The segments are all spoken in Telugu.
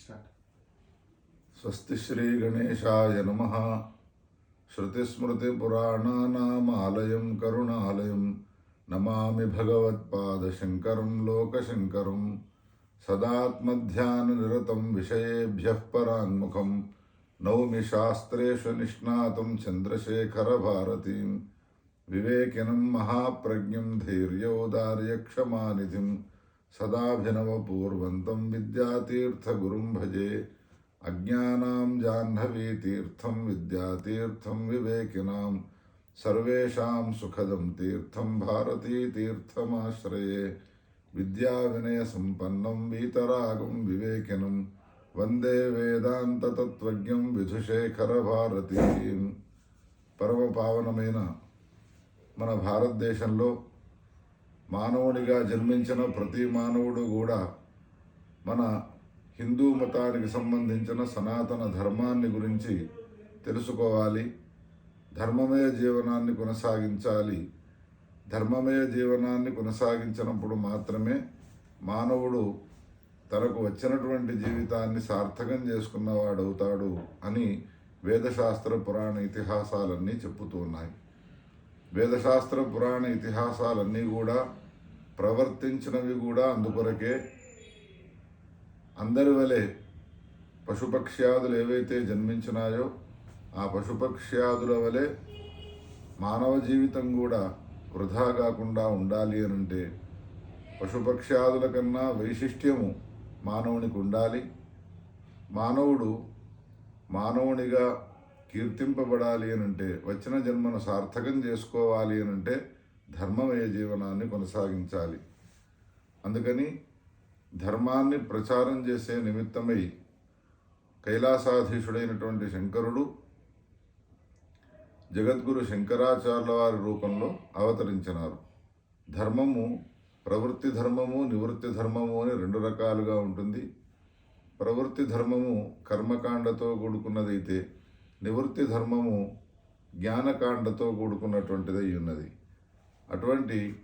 స్టార్ట్. స్వస్తి శ్రీ గణేశాయ నమః. శృతిస్మృతిపురాణానామాలయం కరుణాలయం నమామి భగవత్పాదశంకరం లోకశంకరం. సదాత్మధ్యాననిరతం విషయేభ్యః పరాङ्मुखं నౌమి శాస్త్రేషు నిష్ణాతం చంద్రశేఖరభారతీం. వివేకినం మహాప్రజ్ఞం ధైర్యోదార్యక్షమానిధిం సదాభినవపూర్వంతం విద్యాతీర్థగురుం భజే. అజ్ఞానాం జాహ్నవీతీర్థం విద్యాతీర్థం వివేకినాం సర్వేషాం సుఖదం తీర్థం భారతీతీర్థమాశ్రయే. విద్యావినయసంపన్నం వీతరాగం వివేకినం వందే వేదాంతతత్వజ్ఞం విధుశేఖరభారతీం. పరమపావనమైన మన భారతదేశంలో మానవునిగా జన్మించిన ప్రతి మానవుడు కూడా మన హిందూ మతానికి సంబంధించిన సనాతన ధర్మాన్ని గురించి తెలుసుకోవాలి. ధర్మమయ జీవనాన్ని కొనసాగించాలి. ధర్మమయ జీవనాన్ని కొనసాగించినప్పుడు మాత్రమే మానవుడు తనకు వచ్చినటువంటి జీవితాన్ని సార్థకం చేసుకున్నవాడవుతాడు అని వేదశాస్త్ర పురాణ ఇతిహాసాలన్నీ చెప్పుతూ ఉన్నాయి. వేదశాస్త్ర పురాణ ఇతిహాసాలన్నీ కూడా ప్రవర్తించినవి కూడా అందుకొరకే. అందరి వలె పశుపక్ష్యాదులు ఏవైతే జన్మించినాయో ఆ పశుపక్ష్యాదుల వలె మానవ జీవితం కూడా వృధా కాకుండా ఉండాలి అనంటే పశుపక్ష్యాదుల కన్నా వైశిష్ట్యము మానవునికి ఉండాలి. మానవుడు మానవునిగా కీర్తింపబడాలి అనంటే, వచ్చిన జన్మను సార్థకం చేసుకోవాలి అనంటే ధర్మమయ జీవనాన్ని కొనసాగించాలి. అందుకని ధర్మాన్ని ప్రచారం చేసే నిమిత్తమై కైలాసాధీశుడైనటువంటి శంకరుడు జగద్గురు శంకరాచార్యుల వారి రూపంలో అవతరించినారు. ధర్మము ప్రవృత్తి ధర్మము, నివృత్తి ధర్మము అని రెండు రకాలుగా ఉంటుంది. ప్రవృత్తి ధర్మము కర్మకాండతో కూడుకున్నదైతే నివృత్తి ధర్మము జ్ఞానకాండతో కూడుకున్నటువంటిదై ఉన్నది. అటువంటి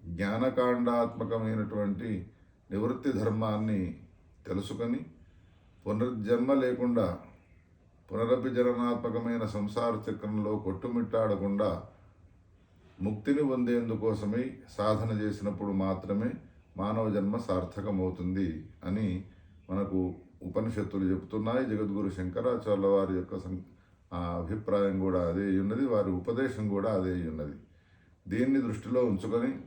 జ్ఞానకాండాత్మకమైనటువంటి నివృత్తి ధర్మాన్ని తెలుసుకొని పునర్జన్మ లేకుండా పునరపి జననాత్మకమైన సంసార చక్రంలో కొట్టుమిట్టాడకుండా ముక్తిని పొందేందుకోసమై సాధన చేసినప్పుడు మాత్రమే మానవ జన్మ సార్థకమవుతుంది అని మనకు ఉపనిషత్తులు చెబుతున్నాయి. జగద్గురు శంకరాచార్యుల వారి యొక్క అభిప్రాయం కూడా అదే ఉన్నది, వారి ఉపదేశం కూడా అదే ఉన్నది. దీన్ని దృష్టిలో ఉంచుకొని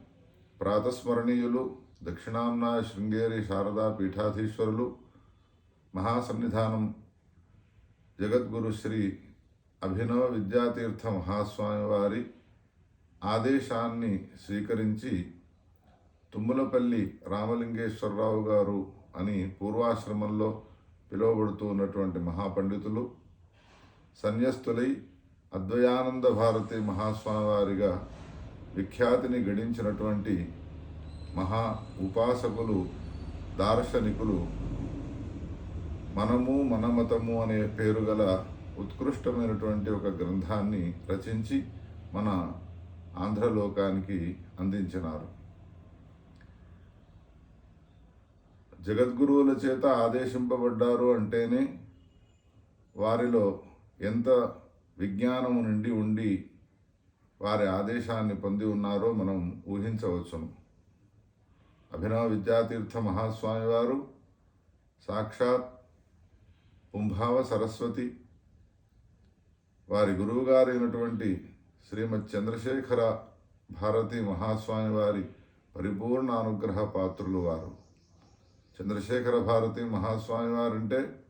ప్రాతస్మరణీయులు దక్షిణాంనాయ శృంగేరి శారదా పీఠాధీశ్వరులు మహాసన్నిధానం జగద్గురు శ్రీ అభినవ విద్యాతీర్థ మహాస్వామి వారి ఆదేశాన్ని స్వీకరించి తుమ్మలపల్లి రామలింగేశ్వరరావు గారు అని పూర్వాశ్రమంలో పిలువబడుతూ ఉన్నటువంటి మహాపండితులు సన్యస్తులై అద్వయానంద భారతి మహాస్వామి వారిగా విఖ్యాతిని గడించినటువంటి మహా ఉపాసకులు, దార్శనికులు మనము మన మతము అనే పేరు గల ఉత్కృష్టమైనటువంటి ఒక గ్రంథాన్ని రచించి మన ఆంధ్రలోకానికి అందించినారు. జగద్గురువుల చేత ఆదేశింపబడ్డారు అంటేనే వారిలో ఎంత విజ్ఞానము నిండి ఉండి వారి ఆదేశాన్ని పొంది ఉన్నారో మనం ఊహించవచ్చును. అభినవ విద్యాతీర్థ మహాస్వామి వారు సాక్షాత్ పుంభావ సరస్వతి వారి గురువుగారైనటువంటి శ్రీమద్ చంద్రశేఖర భారతి మహాస్వామి వారి పరిపూర్ణ అనుగ్రహ పాత్రులు వారు. చంద్రశేఖర భారతి మహాస్వామి వారంటే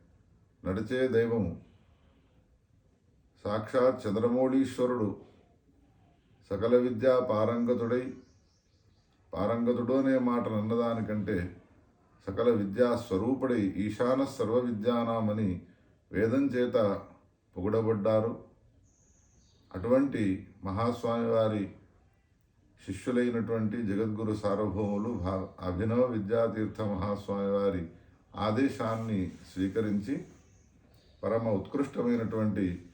నడిచే దైవము. సాక్షాత్ చంద్రమౌళీశ్వరుడు సకల విద్యా పారంగతుడు అనే మాట అన్నదానికంటే సకల విద్యా స్వరూపుడై ఈశాన సర్వ విద్యానామని వేదం చేత పొగడబడ్డారు. అటువంటి మహాస్వామి వారి శిష్యులైనటువంటి జగద్గురు సార్వభౌములు అభినవ విద్యాతీర్థ మహాస్వామి వారి ఆదేశాన్ని స్వీకరించి పరమ ఉత్కృష్టమైనటువంటి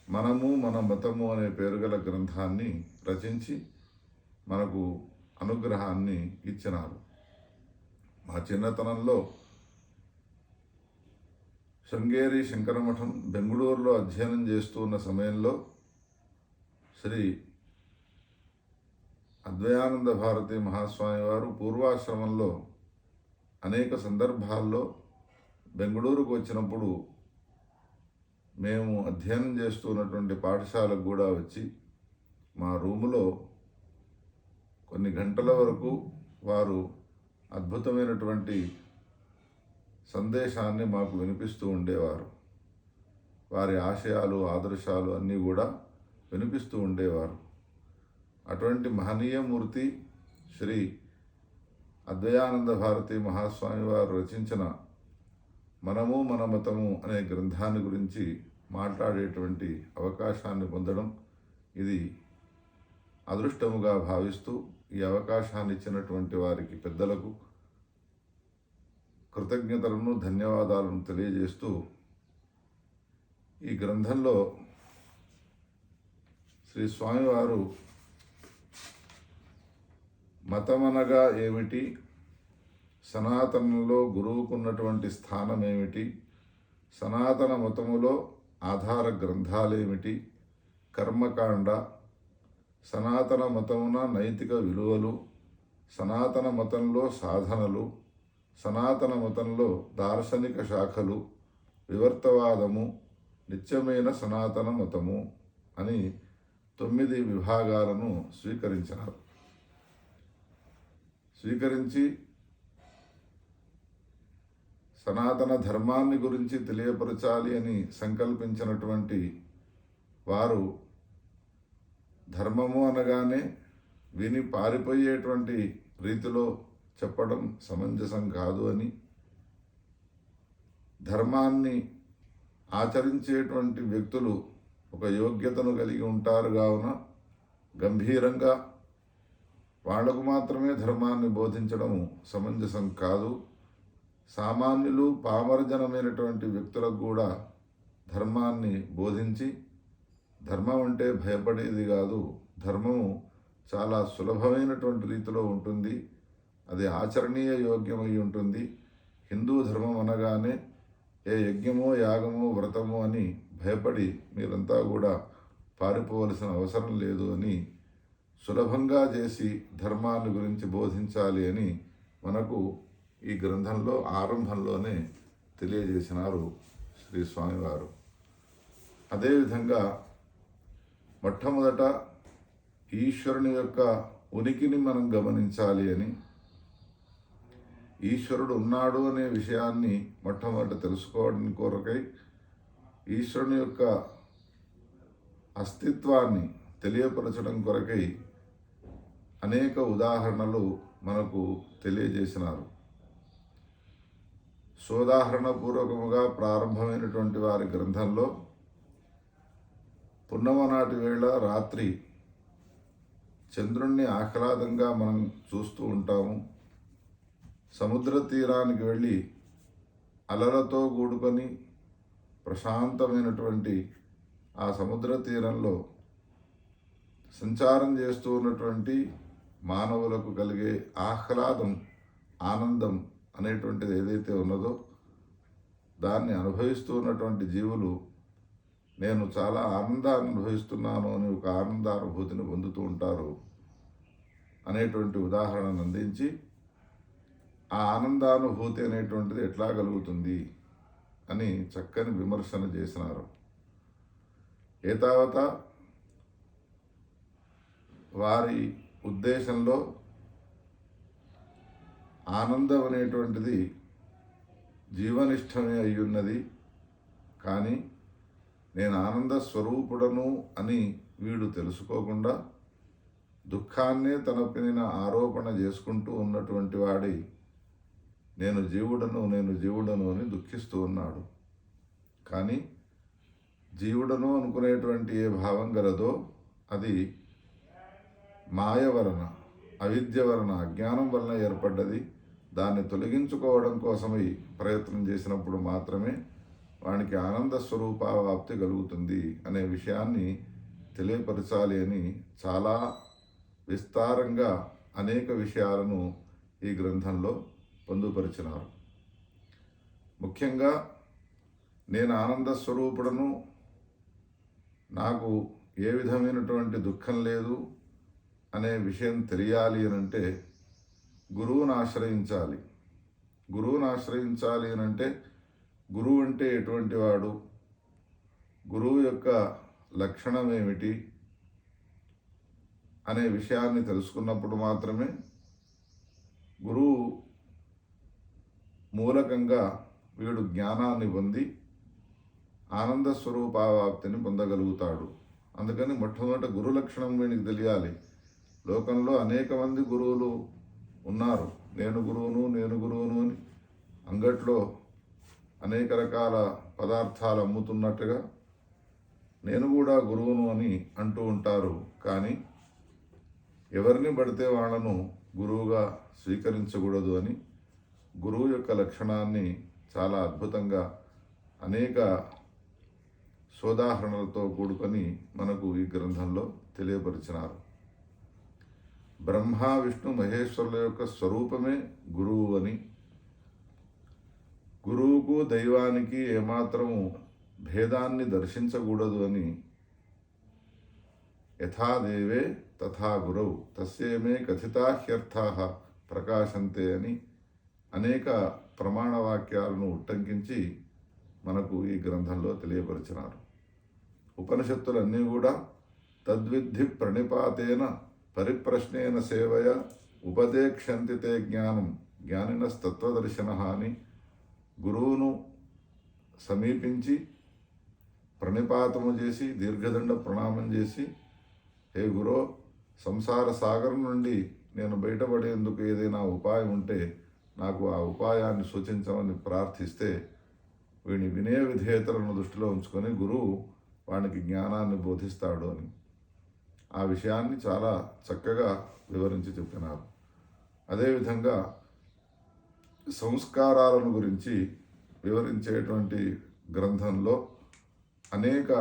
మనము మన మతము అనే పేరుగల గ్రంథాన్ని రచించి మనకు అనుగ్రహాన్ని ఇచ్చినారు. మా చిన్నతనంలో శృంగేరి శంకరమఠం బెంగళూరులో అధ్యయనం చేస్తూ ఉన్న సమయంలో శ్రీ అద్వయానంద భారతి మహాస్వామి వారు పూర్వాశ్రమంలో అనేక సందర్భాల్లో బెంగళూరుకు వచ్చినప్పుడు మేము అధ్యయనం చేస్తున్నటువంటి పాఠశాలకు కూడా వచ్చి మా రూములో కొన్ని గంటల వరకు వారు అద్భుతమైనటువంటి సందేశాన్ని మాకు వినిపిస్తూ ఉండేవారు. వారి ఆశయాలు ఆదర్శాలు అన్నీ కూడా వినిపిస్తూ ఉండేవారు. అటువంటి మహనీయమూర్తి శ్రీ అద్వయానంద భారతి మహాస్వామి వారు రచించిన మనము మన మతము అనే గ్రంథాన్ని గురించి మాట్లాడేటువంటి అవకాశాన్ని పొందడం ఇది అదృష్టముగా భావిస్తూ ఈ అవకాశాన్ని ఇచ్చినటువంటి వారికి పెద్దలకు కృతజ్ఞతలను ధన్యవాదాలను తెలియజేస్తూ ఈ గ్రంథంలో శ్రీ స్వామివారు మతమనగా ఏమిటి, సనాతనంలో గురువుకున్నటువంటి స్థానం ఏమిటి, సనాతన మతములో ఆధార గ్రంథాలేమిటి, కర్మకాండ, సనాతన మతమున నైతిక విలువలు, సనాతన మతంలో సాధనలు, సనాతన మతంలో దార్శనిక శాఖలు, వివర్తవాదము, నిత్యమైన సనాతన మతము అని 9 విభాగాలను స్వీకరించి సనాతన ధర్మాన్ని గురించి తెలియపరచాలి అని సంకల్పించినటువంటి వారు ధర్మము అనగానే విని పారిపోయేటువంటి రీతిలో చెప్పడం సమంజసం కాదు అని, ధర్మాన్ని ఆచరించేటువంటి వ్యక్తులు ఒక యోగ్యతను కలిగి ఉంటారు కావున గంభీరంగా వాళ్లకు మాత్రమే ధర్మాన్ని బోధించడం సమంజసం కాదు. సామాన్యులు పామరజనమైనటువంటి వ్యక్తులకు కూడా ధర్మాన్ని బోధించి, ధర్మం అంటే భయపడేది కాదు, ధర్మము చాలా సులభమైనటువంటి రీతిలో ఉంటుంది, అది ఆచరణీయ యోగ్యమై ఉంటుంది. హిందూ ధర్మం అనగానే ఏ యజ్ఞమో యాగమో వ్రతమో అని భయపడి మీరంతా కూడా పారిపోవలసిన అవసరం లేదు అని సులభంగా చేసి ధర్మాన్ని గురించి బోధించాలి అని మనకు ఈ గ్రంథంలో ఆరంభంలోనే తెలియజేసినారు శ్రీ స్వామివారు. అదేవిధంగా మొట్టమొదట ఈశ్వరుని యొక్క ఉనికిని మనం గమనించాలి అని, ఈశ్వరుడు ఉన్నాడు అనే విషయాన్ని మొట్టమొదట తెలుసుకోవడం కొరకై ఈశ్వరుని యొక్క అస్తిత్వాన్ని తెలియపరచడం కొరకై అనేక ఉదాహరణలు మనకు తెలియజేసినారు. సోదాహరణపూర్వకముగా ప్రారంభమైనటువంటి వారి గ్రంథంలో పున్నమ నాటి వేళ రాత్రి చంద్రుణ్ణి ఆహ్లాదంగా మనం చూస్తూ ఉంటాము. సముద్ర తీరానికి వెళ్ళి అలలతో కూడుకొని ప్రశాంతమైనటువంటి ఆ సముద్ర తీరంలో సంచారం చేస్తూ ఉన్నటువంటి మానవులకు కలిగే ఆహ్లాదం, ఆనందం అనేటువంటిది ఏదైతే ఉన్నదో దాన్ని అనుభవిస్తూ ఉన్నటువంటి జీవులు నేను చాలా ఆనందాన్ని అనుభవిస్తున్నాను అని ఒక ఆనందానుభూతిని పొందుతూ ఉంటారు అనేటువంటి ఉదాహరణను అందించి, ఆ ఆనందానుభూతి అనేటువంటిది ఎట్లా కలుగుతుంది అని చక్కని విమర్శన చేసినారు. ఏతావత వారి ఉద్దేశంలో ఆనందం అనేటువంటిది జీవనిష్టమే అయ్యున్నది, కానీ నేను ఆనంద స్వరూపుడను అని వీడు తెలుసుకోకుండా దుఃఖాన్నే తన పైన ఆరోపణ చేసుకుంటూ ఉన్నటువంటి వాడి నేను జీవుడను అని దుఃఖిస్తూ ఉన్నాడు. కానీ జీవుడను అనుకునేటువంటి ఏ భావం గలదో అది మాయ వలన, అవిద్య వలన, అజ్ఞానం వలన ఏర్పడ్డది. దాన్ని తొలగించుకోవడం కోసమై ప్రయత్నం చేసినప్పుడు మాత్రమే వానికి ఆనంద స్వరూపావాప్తి కలుగుతుంది అనే విషయాన్ని తెలియపరచాలి అని చాలా విస్తారంగా అనేక విషయాలను ఈ గ్రంథంలో పొందుపరిచినారు. ముఖ్యంగా నేను ఆనంద స్వరూపుడను, నాకు ఏ విధమైనటువంటి దుఃఖం లేదు అనే విషయం తెలియాలి అనంటే గురువును ఆశ్రయించాలి. గురువును ఆశ్రయించాలి అనంటే గురువు అంటే ఎటువంటి వాడు, గురువు యొక్క లక్షణం ఏమిటి అనే విషయాన్ని తెలుసుకున్నప్పుడు మాత్రమే గురువు మూలకంగా వీడు జ్ఞానాన్ని పొంది ఆనంద స్వరూపావాప్తిని పొందగలుగుతాడు. అందుకని మొట్టమొదట గురు లక్షణం వీనికి తెలియాలి. లోకంలో అనేక మంది గురువులు ఉన్నారు. నేను గురువును అని అంగట్లో అనేక రకాల పదార్థాలు అమ్ముతున్నట్టుగా నేను కూడా గురువును అని అంటూ ఉంటారు. కానీ ఎవరిని పడితే వాళ్ళను గురువుగా స్వీకరించకూడదు అని గురువు యొక్క లక్షణాన్ని చాలా అద్భుతంగా అనేక సోదాహరణలతో కూడుకొని మనకు ఈ గ్రంథంలో తెలియపరిచినారు. బ్రహ్మ విష్ణు మహేశ్వరుల యొక్క స్వరూపమే గురువు అని, గురువుకు దైవానికి ఏమాత్రము భేదాన్ని దర్శించకూడదు అని, యథా దేవే తథా గురవు తస్యేమే కథితాహ్యర్థాః ప్రకాశంతే అని అనేక ప్రమాణ వాక్యాలను ఉట్టంకించి మనకు ఈ గ్రంథంలో తెలియపరిచినారు. ఉపనిషత్తులన్నీ కూడా తద్విద్ధి ప్రణిపాతేన పరిప్రశ్నేన సేవయ ఉపదేక్షంతి తే జ్ఞానం జ్ఞానినస్తత్వదర్శన అని గురువును సమీపించి ప్రణిపాతము చేసి దీర్ఘదండ ప్రణామం చేసి, హే గురో, సంసార సాగరం నుండి నేను బయటపడేందుకు ఏదైనా ఉపాయం ఉంటే నాకు ఆ ఉపాయాన్ని సూచించమని ప్రార్థిస్తే వీని వినయ విధేయతలను దృష్టిలో ఉంచుకొని గురువు వానికి జ్ఞానాన్ని బోధిస్తాడు అని ఆ విషయాన్ని చాలా చక్కగా వివరించి చెప్పినారు. అదేవిధంగా సంస్కారాలను గురించి వివరించేటువంటి గ్రంథంలో అనేక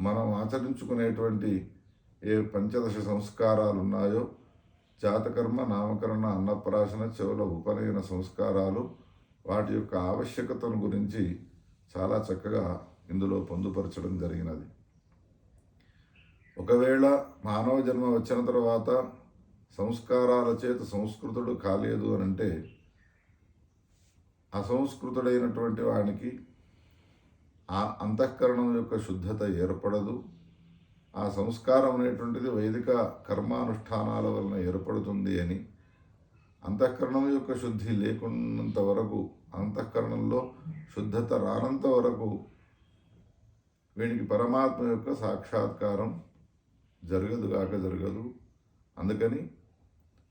మనం ఆచరించుకునేటువంటి ఏ పంచదశ సంస్కారాలు ఉన్నాయో, జాతకర్మ, నామకరణ, అన్నప్రాశన, చెవుల ఉపనయన సంస్కారాలు, వాటి యొక్క ఆవశ్యకతను గురించి చాలా చక్కగా ఇందులో పొందుపరచడం జరిగినది. ఒకవేళ మానవ జన్మ వచ్చిన తర్వాత సంస్కారాల చేత సంస్కృతుడు కాలేదు అనంటే అసంస్కృతుడైనటువంటి వానికి ఆ అంతఃకరణం యొక్క శుద్ధత ఏర్పడదు. ఆ సంస్కారం అనేటువంటిది వైదిక కర్మానుష్ఠానాల వలన ఏర్పడుతుంది అని, అంతఃకరణం యొక్క శుద్ధి లేకున్నంత వరకు, అంతఃకరణంలో శుద్ధత రానంత వరకు వీనికి పరమాత్మ యొక్క సాక్షాత్కారం జరగదు. అందుకని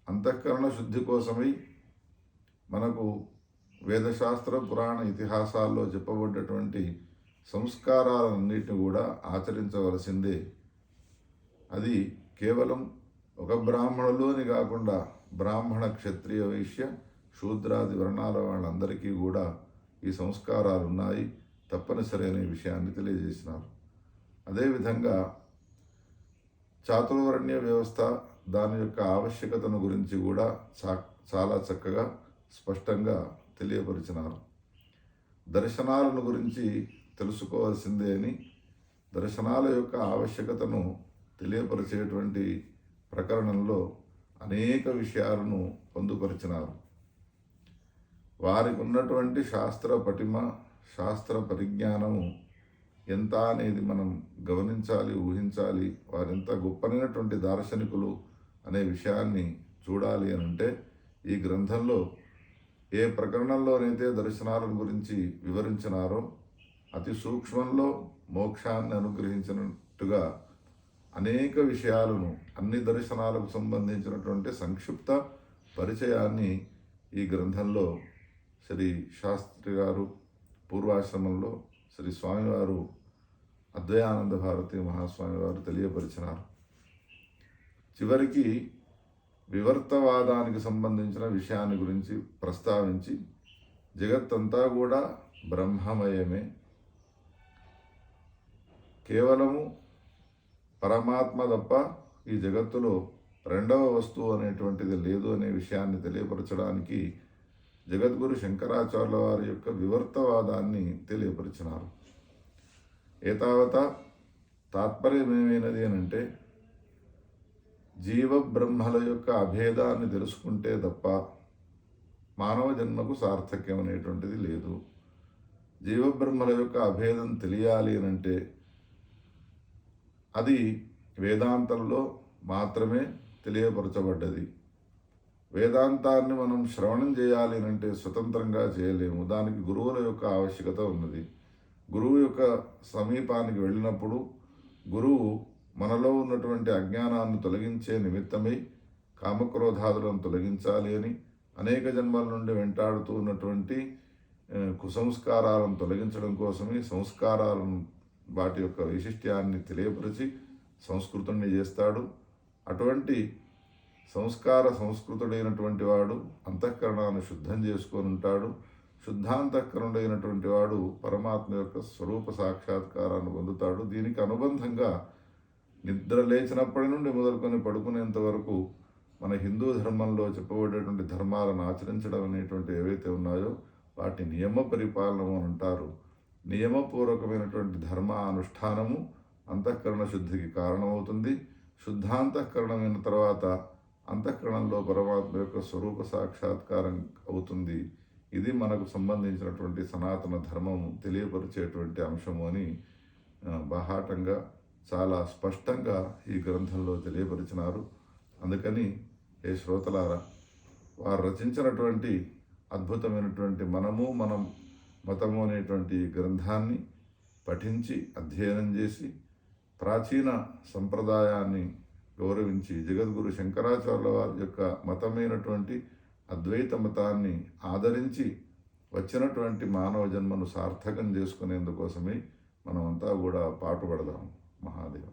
అంతఃకరణ శుద్ధి కోసమై మనకు వేదశాస్త్ర, పురాణ, ఇతిహాసాల్లో చెప్పబడ్డటువంటి సంస్కారాలన్నిటిని కూడా ఆచరించవలసిందే. అది కేవలం ఒక బ్రాహ్మణులు అని కాకుండా బ్రాహ్మణ, క్షత్రియ, వైశ్య, శూద్రాది వర్ణాల వాళ్ళందరికీ కూడా ఈ సంస్కారాలు ఉన్నాయి, తప్పనిసరి అనే విషయాన్ని తెలియజేసినారు. అదేవిధంగా చాతుర్వర్ణ్య వ్యవస్థ, దాని యొక్క ఆవశ్యకతను గురించి కూడా చాలా చక్కగా స్పష్టంగా తెలియపరిచినారు. దర్శనాలను గురించి తెలుసుకోవాల్సిందే అని దర్శనాల యొక్క ఆవశ్యకతను తెలియపరిచేటువంటి ప్రకరణంలో అనేక విషయాలను పొందుపరిచినారు. వారికి ఉన్నటువంటి శాస్త్ర పటిమ, శాస్త్ర పరిజ్ఞానము ఎంత అనేది మనం గమనించాలి, ఊహించాలి. వారెంత గొప్పనైనటువంటి దార్శనికులు అనే విషయాన్ని చూడాలి అని అంటే ఈ గ్రంథంలో ఏ ప్రకరణంలోనైతే దర్శనాలను గురించి వివరించినారో అతి సూక్ష్మంలో మోక్షాన్ని అనుగ్రహించినట్టుగా అనేక విషయాలను, అన్ని దర్శనాలకు సంబంధించినటువంటి సంక్షిప్త పరిచయాన్ని ఈ గ్రంథంలో శ్రీ శాస్త్రి గారు పూర్వాశ్రమంలో శ్రీ స్వామివారు అద్వయానంద భారతి మహాస్వామి వారు తెలియపరిచినారు. చివరికి వివర్తవాదానికి సంబంధించిన విషయాన్ని గురించి ప్రస్తావించి జగత్తంతా కూడా బ్రహ్మమయమే, కేవలము పరమాత్మ తప్ప ఈ జగత్తులో రెండవ వస్తువు అనేటువంటిది లేదు అనే విషయాన్ని తెలియపరచడానికి జగద్గురు శంకరాచార్యుల వారి యొక్క వివర్తవాదాన్ని తెలియపరిచినారు. ఏతావత తాత్పర్యం ఏమైనది అని అంటే, జీవబ్రహ్మల యొక్క అభేదాన్ని తెలుసుకుంటే తప్ప మానవ జన్మకు సార్థక్యం అనేటువంటిది లేదు. జీవబ్రహ్మల యొక్క అభేదం తెలియాలి అని అంటే అది వేదాంతంలో మాత్రమే తెలియపరచబడ్డది. వేదాంతాన్ని మనం శ్రవణం చేయాలి అంటే స్వతంత్రంగా చేయలేము. దానికి గురువుల యొక్క ఆవశ్యకత ఉన్నది. గురువు యొక్క సమీపానికి వెళ్ళినప్పుడు గురువు మనలో ఉన్నటువంటి అజ్ఞానాన్ని తొలగించే నిమిత్తమై కామక్రోధాదులను తొలగించాలి అని, అనేక జన్మల నుండి వెంటాడుతూ ఉన్నటువంటి కుసంస్కారాలను తొలగించడం కోసమే సంస్కారాలను, వాటి యొక్క వైశిష్ట్యాన్ని తెలియపరిచి సంస్కృతుణ్ణి చేస్తాడు. అటువంటి సంస్కృతుడైనటువంటి వాడు అంతఃకరణాన్ని శుద్ధం చేసుకొని ఉంటాడు. శుద్ధాంతఃకరణుడైనటువంటి వాడు పరమాత్మ యొక్క స్వరూప సాక్షాత్కారాన్ని పొందుతాడు. దీనికి అనుబంధంగా నిద్ర లేచినప్పటి నుండి మొదలుకొని పడుకునేంత వరకు మన హిందూ ధర్మంలో చెప్పబడేటువంటి ధర్మాలను ఆచరించడం అనేటువంటి ఏవైతే ఉన్నాయో వాటి నియమ పరిపాలనము అని అంటారు. నియమపూర్వకమైనటువంటి ధర్మ అనుష్ఠానము అంతఃకరణ శుద్ధికి కారణమవుతుంది. శుద్ధాంతఃకరణమైన తర్వాత అంతఃకరణంలో పరమాత్మ యొక్క స్వరూప సాక్షాత్కారం అవుతుంది. ఇది మనకు సంబంధించినటువంటి సనాతన ధర్మము తెలియపరిచేటువంటి అంశము అని బాహాటంగా చాలా స్పష్టంగా ఈ గ్రంథంలో తెలియపరిచినారు. అందుకని ఏ శ్రోతలారా, వారు రచించినటువంటి అద్భుతమైనటువంటి మనం మతము అనేటువంటి గ్రంథాన్ని పఠించి అధ్యయనం చేసి ప్రాచీన సంప్రదాయాన్ని గౌరవించి జగద్గురు శంకరాచార్యుల వారి యొక్క మతమైనటువంటి అద్వైత మతాన్ని ఆదరించి వచ్చినటువంటి మానవ జన్మను సార్థకం చేసుకునేందుకోసమే మనమంతా కూడా పాటుపడదాం. మహాదేవ.